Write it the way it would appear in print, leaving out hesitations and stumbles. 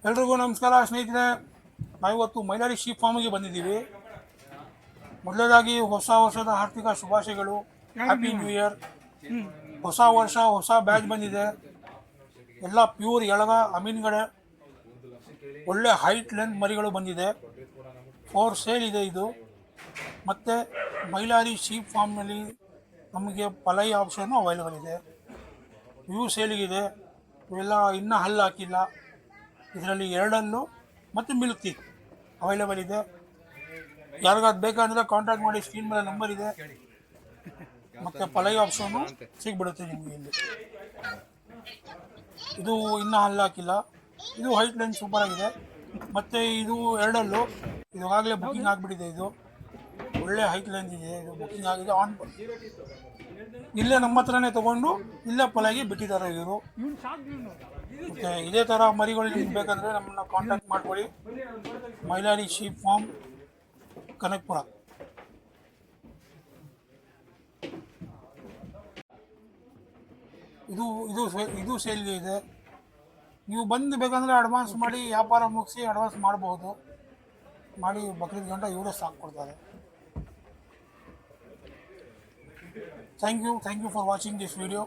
ಎಲ್ರಿಗೂ ನಮಸ್ಕಾರ ಸ್ನೇಹಿತರೆ. ನಾವಿವತ್ತು ಮೈಲಾರಿ ಶೀಪ್ ಫಾರ್ಮ್ಗೆ ಬಂದಿದ್ದೀವಿ. ಮೊದಲನೇದಾಗಿ ಹೊಸ ವರ್ಷದ ಆರ್ಥಿಕ ಶುಭಾಶಯಗಳು. Happy new year. ಹೊಸ ವರ್ಷ ಹೊಸ ಬ್ಯಾಚ್ ಬಂದಿದೆ. ಎಲ್ಲ ಪ್ಯೂರ್ ಎಳಗ ಅಮೀನ್ಗಡೆ ಒಳ್ಳೆ ಹೈಟ್ ಲೆಂತ್ ಮರಿಗಳು ಬಂದಿದೆ. ಫಾರ್ ಸೇಲ್ ಇದೆ ಇದು. ಮತ್ತು ಮೈಲಾರಿ ಶೀಪ್ ಫಾರ್ಮ್ನಲ್ಲಿ ನಮಗೆ ಪಲೈ ಆಪ್ಷನ್ನು ಅವೈಲೇಬಲ್ ಇದೆ. ಇವು ಸೇಲಿಗಿದೆ. ಇವೆಲ್ಲ ಇನ್ನೂ ಹಲ್ಲು ಹಾಕಿಲ್ಲ. ಇದರಲ್ಲಿ 2 ಹಲ್ಲು ಮತ್ತು ಮಿಲ್ಕ್ ಟೀತ್ ಅವೈಲೇಬಲ್ ಇದೆ. ಯಾರಿಗಾದ್ರು ಬೇಕಂದರೆ ಕಾಂಟ್ಯಾಕ್ಟ್ ಮಾಡಿ. ಸ್ಕ್ರೀನ್ ಮೇಲೆ ನಂಬರ್ ಇದೆ. ಮತ್ತು ಪಲೈ ಆಪ್ಷನ್ನು ಸಿಗ್ಬಿಡುತ್ತೆ ನಿಮಗೆ ಇಲ್ಲಿ. ಇದು ಇನ್ನೂ ಹಲ್ಲು ಹಾಕಿಲ್ಲ. ಇದು ಹೈಟ್ ಲೈನ್ ಸೂಪರ್ ಆಗಿದೆ. ಮತ್ತು ಇದು 2 ಹಲ್ಲು. ಇವಾಗಲೇ ಬುಕ್ಕಿಂಗ್ ಆಗಿಬಿಟ್ಟಿದೆ. ಇದು ಒಳ್ಳೆ ಹೈಟ್ ಲೈನ್ ಇದೆ. ಇದು ಬುಕ್ಕಿಂಗ್ ಆಗಿದೆ. ಇಲ್ಲೇ ನಮ್ಮ ಹತ್ರನೇ ತೊಗೊಂಡು ಇಲ್ಲೇ ಪಲೈಗೆ ಬಿಟ್ಟಿದ್ದಾರೆ ಇವರು. ಮತ್ತು ಇದೇ ಥರ ಮರಿಗಳು ನಿಮ್ಗೆ ಬೇಕಂದರೆ ನಮ್ಮನ್ನು ಕಾಂಟ್ಯಾಕ್ಟ್ ಮಾಡ್ಕೊಳ್ಳಿ. Mailari sheep farm, Kanakapura. ಇದು ಸೇಲ್ಗೆ ಇದೆ. ನೀವು ಬಂದು ಬೇಕಂದರೆ ಅಡ್ವಾನ್ಸ್ ಮಾಡಿ ವ್ಯಾಪಾರ ಮುಗಿಸಿ ಅಡ್ವಾನ್ಸ್ ಮಾಡ್ಬೋದು. ಮಾಡಿ ಬಕ್ರೀದ್ ಗಂಟ ಇವರೇ ಸ್ಟಾಕ್ ಕೊಡ್ತಾರೆ. Thank you for watching this video.